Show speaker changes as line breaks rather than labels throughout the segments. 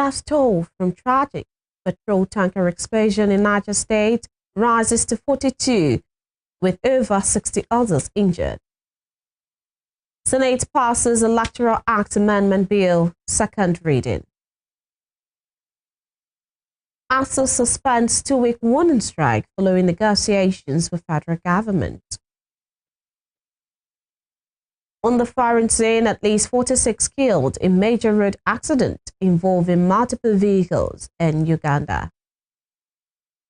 death toll from tragic petrol tanker explosion in Niger State rises to 42, with over 60 others injured. Senate passes Electoral Act Amendment Bill, second reading. ASU suspends 2-week warning strike following negotiations with federal government. On the firing scene, at least 46 killed in major road accident involving multiple vehicles in Uganda.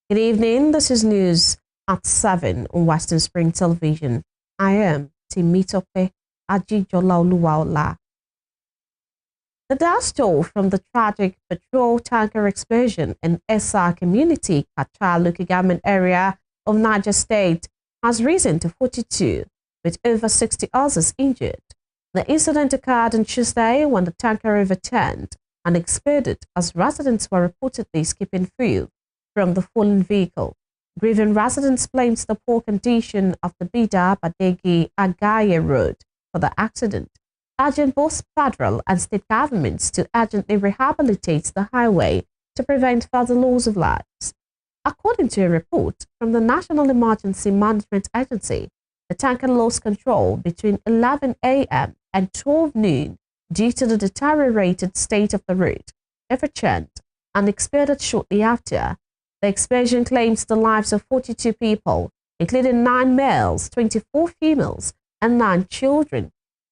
Good evening, this is news at 7 on Western Spring Television. I am Timitope Ajijolaoluwaola. The death toll from the tragic petrol tanker explosion in SR community, Kacha local government area of Niger State, has risen to 42. With over 60 others injured. The incident occurred on Tuesday when the tanker overturned and exploded as residents were reportedly skipping fuel from the fallen vehicle. Grieving residents blamed the poor condition of the Bida-Badegi-Agaye road for the accident, urging both federal and state governments to urgently rehabilitate the highway to prevent further loss of lives. According to a report from the National Emergency Management Agency, the tanker lost control between 11 a.m. and 12 noon due to the deteriorated state of the road, overturned, and exploded shortly after. The explosion claims the lives of 42 people, including 9 males, 24 females, and 9 children.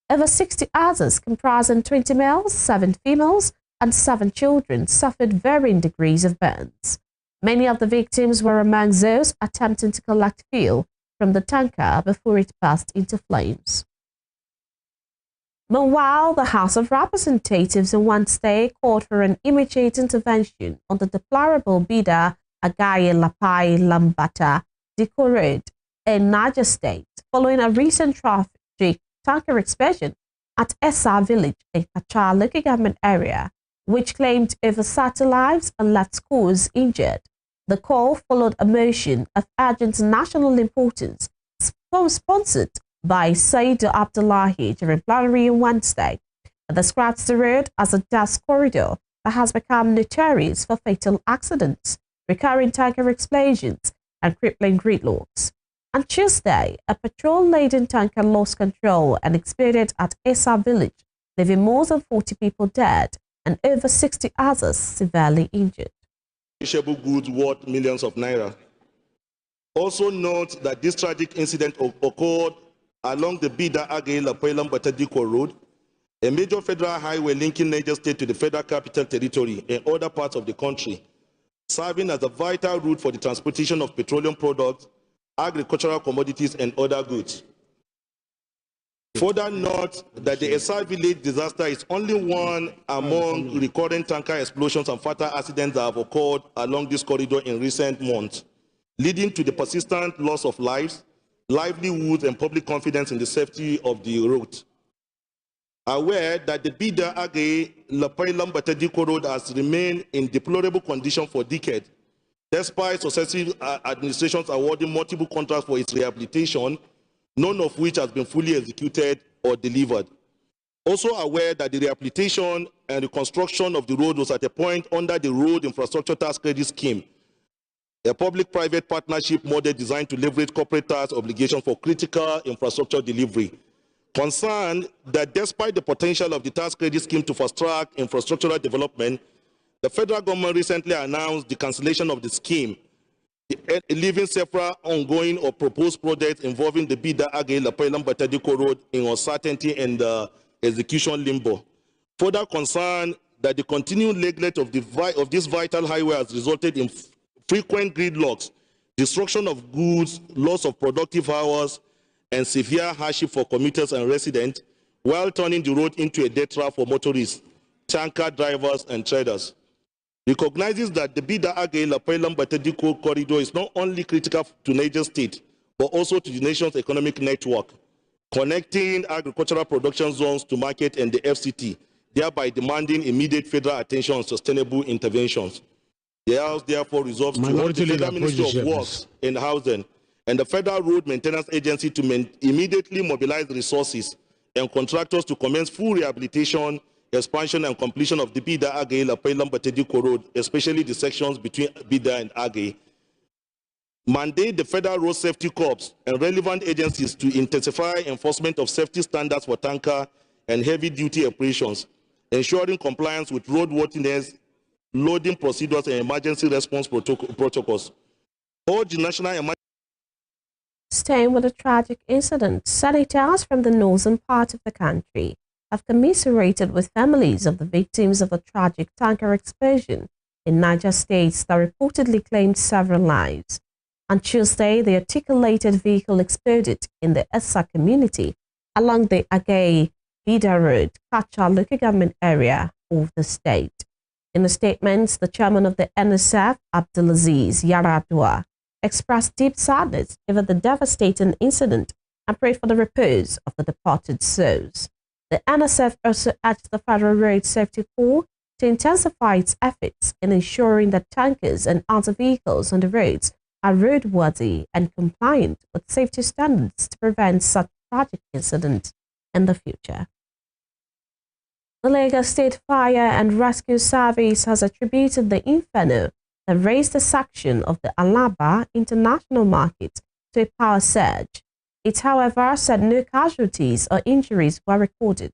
Over 60 others, comprising 20 males, 7 females, and 7 children, suffered varying degrees of burns. Many of the victims were among those attempting to collect fuel from the tanker before it burst into flames. Meanwhile, the House of Representatives on Wednesday called for an immediate intervention on the deplorable Bida-Agaye-Lapai-Lambata Diko Road in Niger State following a recent tragic tanker explosion at SR village in Kacha local government area, which claimed over 30 lives and left scores injured. The call followed a motion of urgent national importance sponsored by Saidu Abdullahi during plenary on Wednesday that describes the road as a death corridor that has become notorious for fatal accidents, recurring tanker explosions, and crippling gridlocks. On Tuesday, a petrol-laden tanker lost control and exploded at SR village, leaving more than 40 people dead and over 60 others severely injured.
Goods worth millions of naira. Also note that this tragic incident occurred along the Bida-Agaye-Lapai-Lambata Diko Road, a major federal highway linking Niger State to the federal capital territory and other parts of the country, serving as a vital route for the transportation of petroleum products, agricultural commodities, and other goods. Further note that the SR village disaster is only one among recurrent tanker explosions and fatal accidents that have occurred along this corridor in recent months, leading to the persistent loss of lives, livelihoods, and public confidence in the safety of the route. Aware that the Bida-Agaye-Lapai-Lambata Diko Road has remained in deplorable condition for decades, despite successive administrations awarding multiple contracts for its rehabilitation, none of which has been fully executed or delivered. Also aware that the rehabilitation and reconstruction of the road was at a point under the Road Infrastructure Tax Credit Scheme, a public-private partnership model designed to leverage corporate tax obligations for critical infrastructure delivery. Concerned that despite the potential of the tax credit scheme to fast-track infrastructural development, the federal government recently announced the cancellation of the scheme, leaving several ongoing or proposed projects involving the Bida-Agaye-Lapai-Lambata Diko Road in uncertainty and execution limbo. Further concern that the continued neglect of this vital highway has resulted in frequent gridlocks, destruction of goods, loss of productive hours, and severe hardship for commuters and residents, while turning the road into a death trap for motorists, tanker drivers, and traders. Recognizes that the Bida-Agaye-Lapai-Lambata Diko corridor is not only critical to Niger State, but also to the nation's economic network, connecting agricultural production zones to market and the FCT, thereby demanding immediate federal attention on sustainable interventions. The House therefore resolves to urge the Federal Ministry of Works and Housing and the Federal Road Maintenance Agency to immediately mobilize resources and contractors to commence full rehabilitation expansion and completion of the Bida Agay Lapailam Batediko Road, especially the sections between Bida and Agay. Mandate the Federal Road Safety Corps and relevant agencies to intensify enforcement of safety standards for tanker and heavy-duty operations, ensuring compliance with roadworthiness, loading procedures, and emergency response protocols. Urge national emergency.
Staying with a tragic incident, senators from the northern part of the country have commiserated with families of the victims of a tragic tanker explosion in Niger State that reportedly claimed several lives. On Tuesday, the articulated vehicle exploded in the Essa community along the Agay-Bida Road, Kacha local government area of the state. In a statement, the chairman of the NSF, Abdulaziz Yaradua, expressed deep sadness over the devastating incident and prayed for the repose of the departed souls. The NSF also urged the Federal Road Safety Corps to intensify its efforts in ensuring that tankers and other vehicles on the roads are roadworthy and compliant with safety standards to prevent such tragic incidents in the future. The Lagos State Fire and Rescue Service has attributed the inferno that raised the section of the Alaba International Market to a power surge. It, however, said no casualties or injuries were recorded.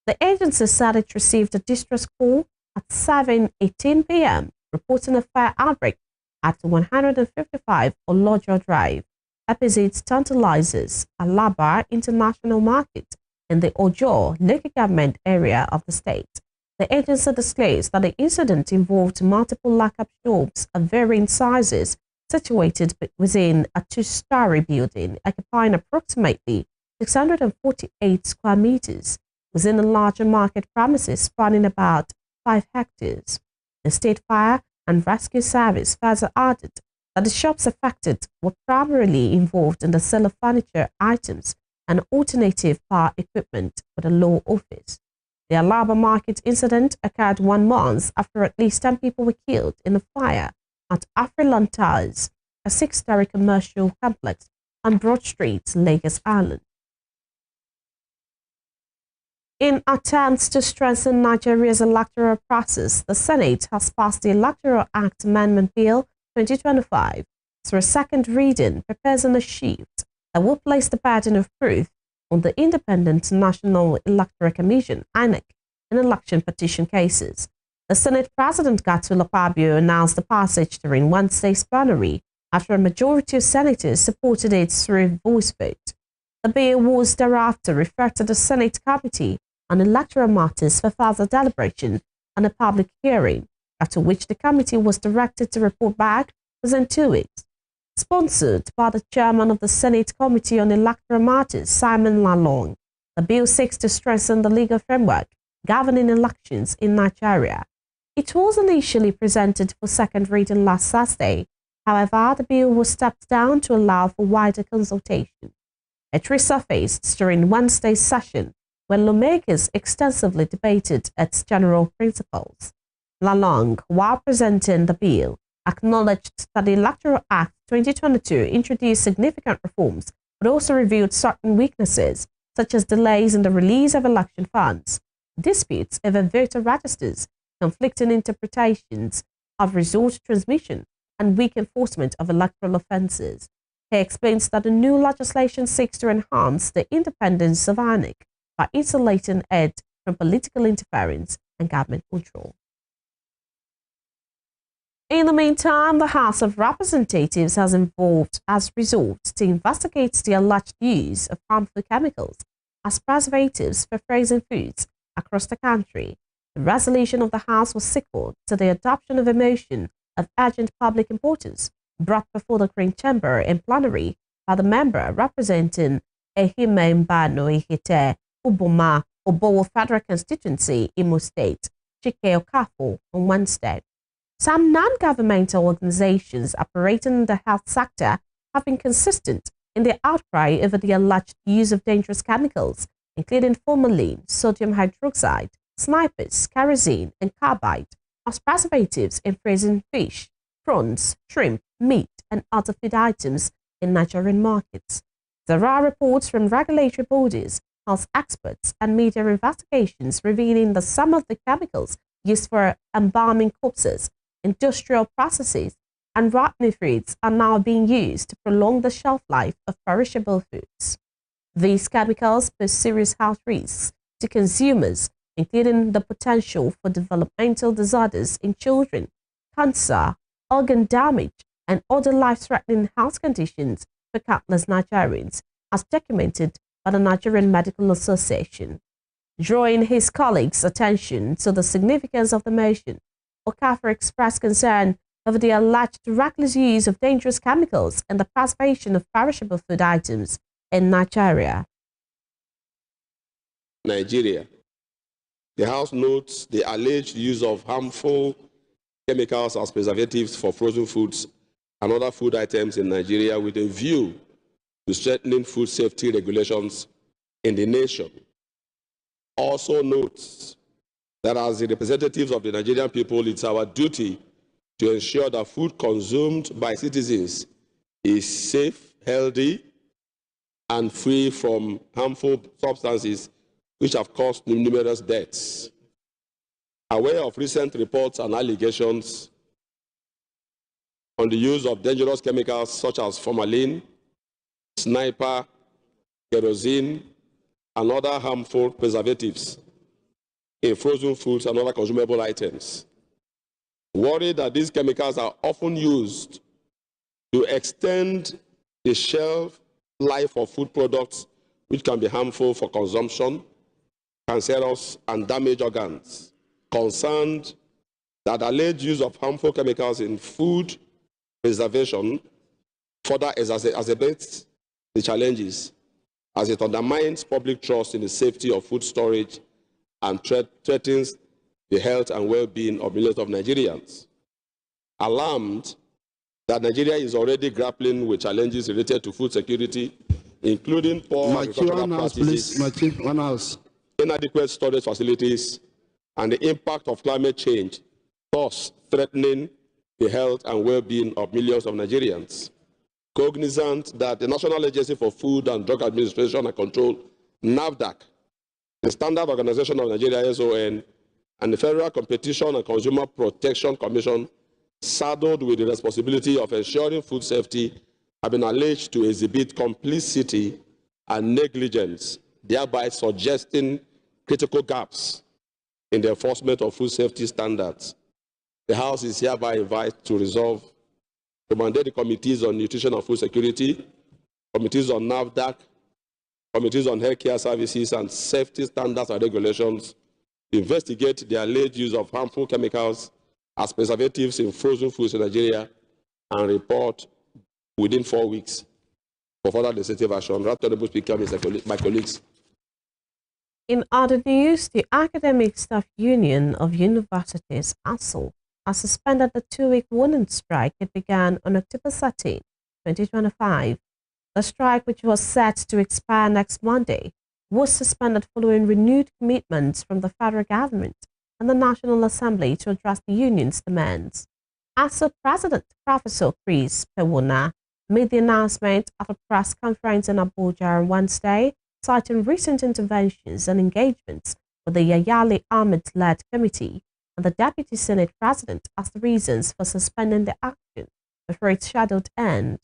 The agency said it received a distress call at 7:18 p.m. reporting a fire outbreak at 155 Olojo Drive. Opposite tantalizes Alaba International Market in the Ojo local government area of the state. The agency disclosed that the incident involved multiple lock-up shops of varying sizes situated within a two-story building occupying approximately 648 square meters within a larger market premises spanning about 5 hectares. The State Fire and Rescue Service further added that the shops affected were primarily involved in the sale of furniture items and alternative power equipment with a law office. The Alaba Market incident occurred 1 month after at least 10 people were killed in a fire at Afriland Towers, a 6-story commercial complex on Broad Street, Lagos Island. In attempts to strengthen Nigeria's electoral process, the Senate has passed the Electoral Act Amendment Bill 2025 through a second reading, proposing a shift that will place the burden of proof on the Independent National Electoral Commission, INEC, in election petition cases. The Senate President Godswill Akpabio announced the passage during Wednesday's plenary after a majority of senators supported it through voice vote. The bill was thereafter referred to the Senate Committee on Electoral Matters for further deliberation and a public hearing, after which the committee was directed to report back within 2 weeks. Sponsored by the chairman of the Senate Committee on Electoral Matters, Simon Lalong, the bill seeks to strengthen the legal framework governing elections in Nigeria. It was initially presented for second reading last Thursday. However, the bill was stepped down to allow for wider consultation. It resurfaced during Wednesday's session when lawmakers extensively debated its general principles. Lalong, while presenting the bill, acknowledged that the Electoral Act 2022 introduced significant reforms, but also revealed certain weaknesses, such as delays in the release of election funds, disputes over voter registers, conflicting interpretations of result transmission, and weak enforcement of electoral offences. He explains that the new legislation seeks to enhance the independence of INEC by insulating it from political interference and government control. In the meantime, the House of Representatives has resolved to investigate the alleged use of harmful chemicals as preservatives for frozen foods across the country. The resolution of the House was sequel to the adoption of a motion of urgent public importance brought before the Green Chamber in plenary by the member representing Ehime Mbano Ihite Uboma Obowo Federal Constituency, Imo State, Chike Okafo, on Wednesday. Some non-governmental organizations operating in the health sector have been consistent in their outcry over the alleged use of dangerous chemicals, including formalin, sodium hydroxide, snipers, kerosene, and carbide, as preservatives in frozen fish, prawns, shrimp, meat, and other food items in Nigerian markets. There are reports from regulatory bodies health experts and media investigations revealing that some of the chemicals used for embalming corpses, industrial processes, and rotten foods are now being used to prolong the shelf life of perishable foods. These chemicals pose serious health risks to consumers, including the potential for developmental disorders in children, cancer, organ damage, and other life-threatening health conditions for countless Nigerians, as documented by the Nigerian Medical Association. Drawing his colleagues' attention to the significance of the motion, Okafor expressed concern over the alleged reckless use of dangerous chemicals and the preservation of perishable food items in Nigeria.
Nigeria. The House notes the alleged use of harmful chemicals as preservatives for frozen foods and other food items in Nigeria with a view to strengthening food safety regulations in the nation. Also notes that as the representatives of the Nigerian people, it's our duty to ensure that food consumed by citizens is safe, healthy, and free from harmful substances which have caused numerous deaths. Aware of recent reports and allegations on the use of dangerous chemicals such as formalin, sniper, kerosene, and other harmful preservatives in frozen foods and other consumable items. Worried that these chemicals are often used to extend the shelf life of food products which can be harmful for consumption, cancerous, and damage organs. Concerned that alleged use of harmful chemicals in food preservation further exacerbates the challenges as it undermines public trust in the safety of food storage and threatens the health and well-being of millions of Nigerians. Alarmed that Nigeria is already grappling with challenges related to food security, including poor agricultural practices, inadequate storage facilities, and the impact of climate change, thus threatening the health and well-being of millions of Nigerians. Cognizant that the National Agency for Food and Drug Administration and Control, NAFDAC, the Standard Organization of Nigeria, SON, and the Federal Competition and Consumer Protection Commission, saddled with the responsibility of ensuring food safety, have been alleged to exhibit complicity and negligence, thereby suggesting critical gaps in the enforcement of food safety standards. The House is hereby invited to resolve to mandate the committees on nutrition and food security, committees on NAFDAC, committees on healthcare services and safety standards and regulations to investigate the alleged use of harmful chemicals as preservatives in frozen foods in Nigeria and report within 4 weeks for further legislative action. Right, Honorable Speaker, my colleagues.
In other news, the Academic Staff Union of Universities, ASUU, has suspended the 2-week warning strike it began on October 13, 2025. The strike, which was set to expire next Monday, was suspended following renewed commitments from the federal government and the National Assembly to address the union's demands. ASUU President Professor Chris Pewuna made the announcement at a press conference in Abuja on Wednesday, citing recent interventions and engagements with the Yayali Ahmed-led committee and the Deputy Senate President as the reasons for suspending the action before its scheduled end.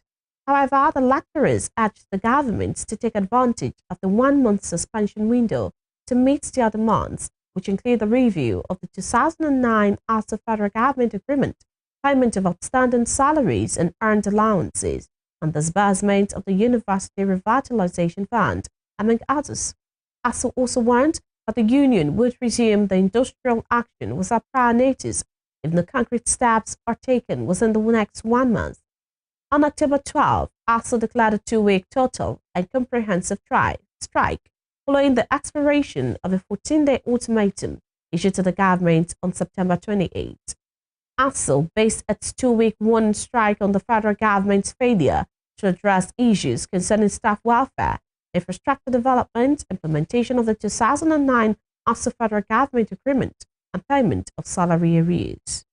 However, the lecturers urged the government to take advantage of the 1-month suspension window to meet their demands, which include the review of the 2009 ASUU Federal Government Agreement, payment of outstanding salaries and earned allowances, and disbursement of the University Revitalization Fund, among others. ASUU also warned that the union would resume the industrial action without prior notice if no concrete steps are taken within the next 1 month. On October 12, ASUU declared a 2-week total and comprehensive strike following the expiration of a 14-day ultimatum issued to the government on September 28. ASUU based its 2-week warning strike on the federal government's failure to address issues concerning staff welfare, infrastructure development, implementation of the 2009 ASUU Federal Government Agreement, and payment of salary arrears.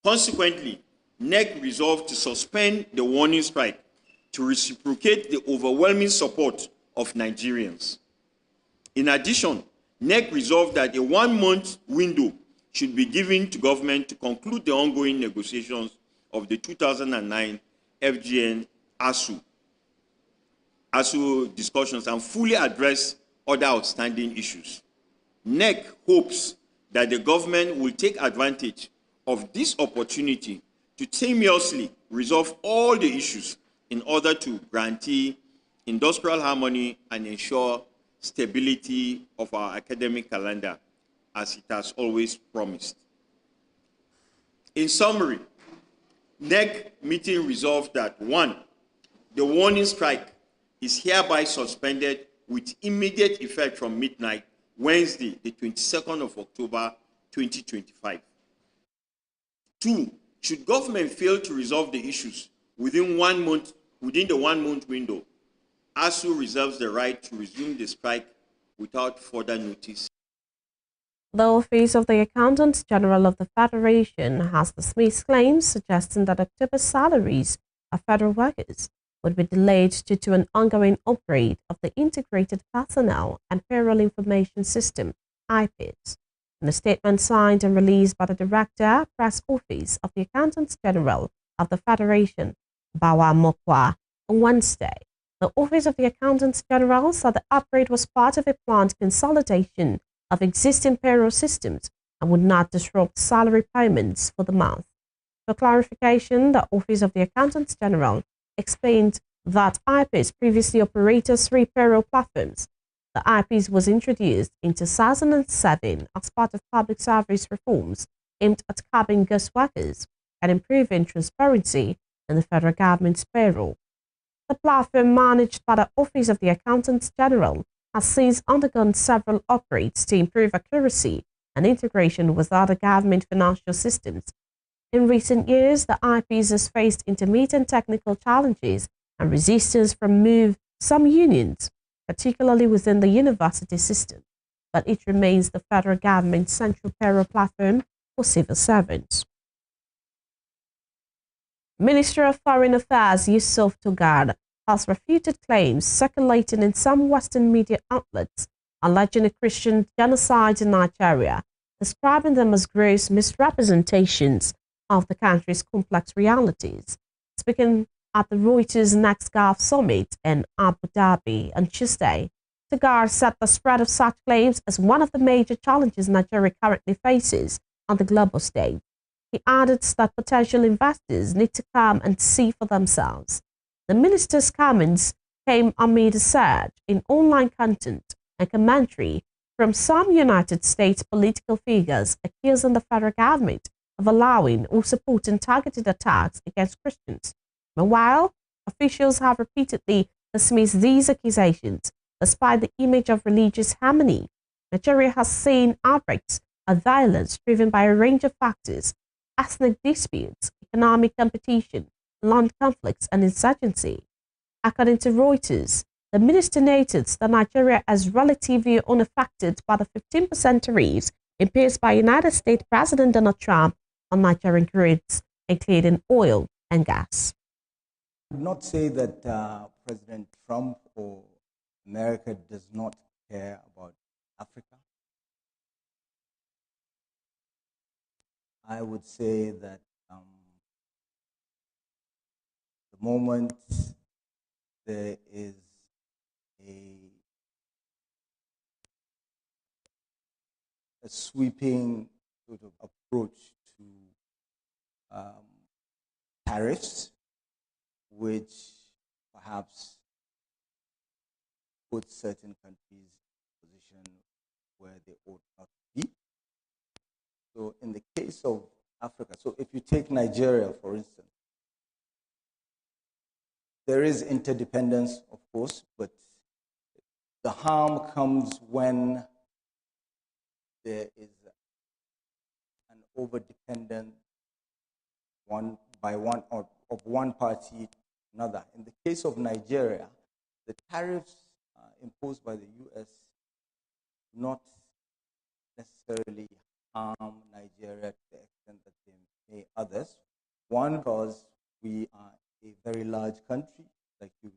Consequently, NEC resolved to suspend the warning strike to reciprocate the overwhelming support of Nigerians. In addition, NEC resolved that a 1-month window should be given to government to conclude the ongoing negotiations of the 2009 FGN ASU discussions and fully address other outstanding issues. NEC hopes that the government will take advantage of this opportunity to seamlessly resolve all the issues in order to guarantee industrial harmony and ensure stability of our academic calendar, as it has always promised. In summary, NEC meeting resolved that 1, the warning strike is hereby suspended with immediate effect from midnight, Wednesday, the 22nd of October, 2025. 2, should government fail to resolve the issues within the 1-month window, ASU reserves the right to resume the strike without further notice.
The Office of the Accountant General of the Federation has dismissed claims suggesting that October's salaries of federal workers would be delayed due to an ongoing upgrade of the Integrated Personnel and Payroll Information System, IPIS. In a statement signed and released by the Director, Press Office of the Accountant General of the Federation, Bawa Mokwa, on Wednesday, the Office of the Accountant General said the upgrade was part of a planned consolidation of existing payroll systems and would not disrupt salary payments for the month. For clarification, the Office of the Accountant General explained that IPIS previously operated 3 payroll platforms. The IPIS was introduced in 2007 as part of public service reforms aimed at curbing ghost workers and improving transparency in the federal government's payroll. The platform, managed by the Office of the Accountant General, has since undergone several upgrades to improve accuracy and integration with other government financial systems. In recent years, the IPS has faced intermittent technical challenges and resistance from some unions, particularly within the university system, but it remains the federal government's central payroll platform for civil servants. Minister of Foreign Affairs Yusuf Tuggar has refuted claims circulating in some Western media outlets alleging a Christian genocide in Nigeria, describing them as gross misrepresentations of the country's complex realities. Speaking at the Reuters Next Gulf Summit in Abu Dhabi on Tuesday, Tuggar said the spread of such claims is one of the major challenges Nigeria currently faces on the global stage. He added that potential investors need to come and see for themselves. The minister's comments came amid a surge in online content and commentary from some United States political figures accusing the federal government of allowing or supporting targeted attacks against Christians. Meanwhile, officials have repeatedly dismissed these accusations despite the image of religious harmony. Nigeria has seen outbreaks of violence driven by a range of factors: ethnic disputes, economic competition, land conflicts, and insurgency. According to Reuters, the minister noted that Nigeria is relatively unaffected by the 15% tariffs imposed by United States President Donald Trump on Nigerian goods, including oil and gas.
I would not say that President Trump or America does not care about Africa. I would say that the moment there is a sweeping sort of approach to tariffs, which perhaps puts certain countries in a position where they ought not to be. So in the case of Africa, so if you take Nigeria, for instance, there is interdependence, of course, but the harm comes when there is an overdependent of one party to another. In the case of Nigeria, the tariffs imposed by the U.S. do not necessarily harm Nigeria to the extent that they may others. One, because we are a very large country, like you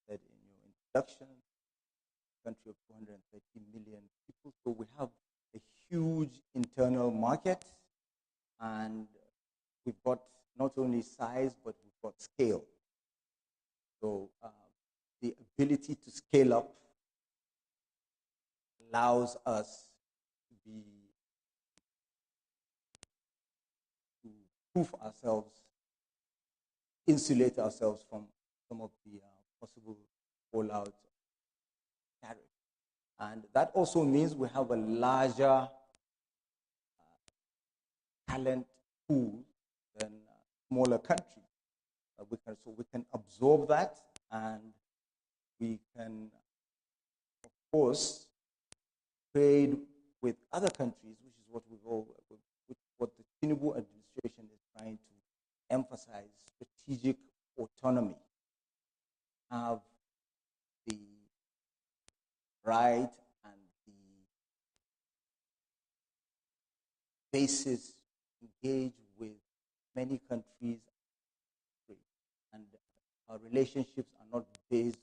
said in your introduction, a country of 230 million market, and we've got not only size, but we've got scale. So the ability to scale up allows us to prove ourselves, insulate ourselves from some of the possible fallout tariff. And that also means we have a larger talent pool than smaller countries. So we can absorb that, and we can, of course, trade with other countries, which is what the Tinubu administration is trying to emphasize: strategic autonomy. Have the right and the basis to engage with many countries, and our relationships are not based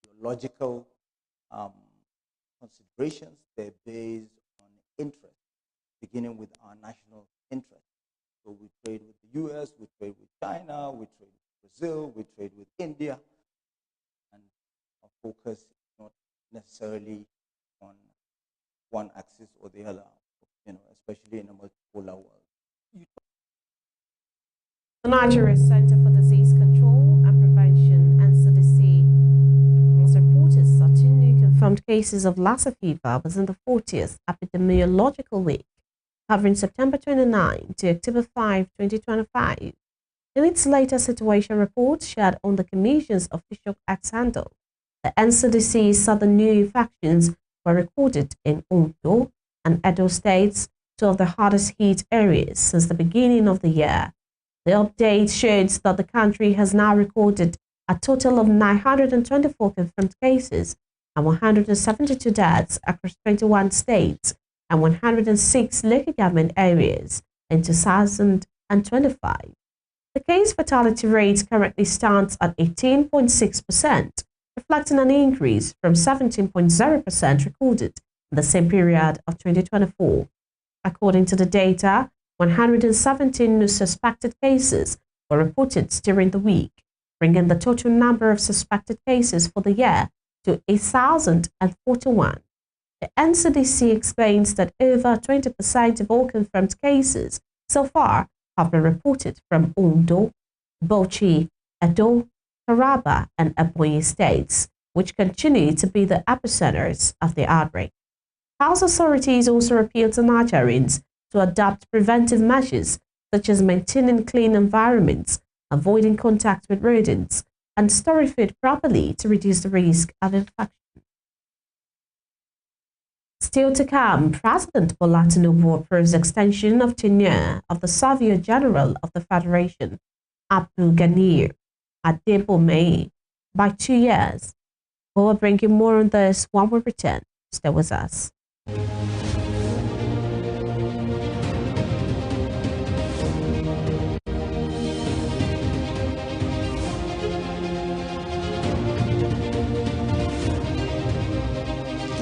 on logical considerations. They're based on interest, beginning with our national interest. So we trade with the US, we trade with China, we trade with Brazil, we trade with India, and our focus is not necessarily on one axis or the other, especially in a multipolar world.
The Nigeria Center for Disease Control and Prevention, NCDC, has reported 13 new confirmed cases of Lassa fever within the 40th epidemiological week, covering September 29 to October 5, 2025. In its latest situation report shared on the Commission's official X handle, the NCDC said the new infections were recorded in Ondo and Edo states, two of the hardest hit areas since the beginning of the year. The update shows that the country has now recorded a total of 924 confirmed cases and 172 deaths across 21 states and 106 local government areas in 2025. The case fatality rate currently stands at 18.6%, reflecting an increase from 17.0% recorded in the same period of 2024. According to the data, 117 new suspected cases were reported during the week, bringing the total number of suspected cases for the year to 1,041. The NCDC explains that over 20% of all confirmed cases so far have been reported from Ondo, Bauchi, Edo, Taraba, and Appoint states, which continue to be the epicenters of the outbreak. House authorities also appeal to Nigerians to adopt preventive measures such as maintaining clean environments, avoiding contact with rodents, and storing food properly to reduce the risk of infection. Still to come, President Bola Tinubu approves extension of tenure of the Surveyor General of the Federation, Abdul Ghani Adebomei, by 2 years. We'll bring you more on this when we return. Stay with us.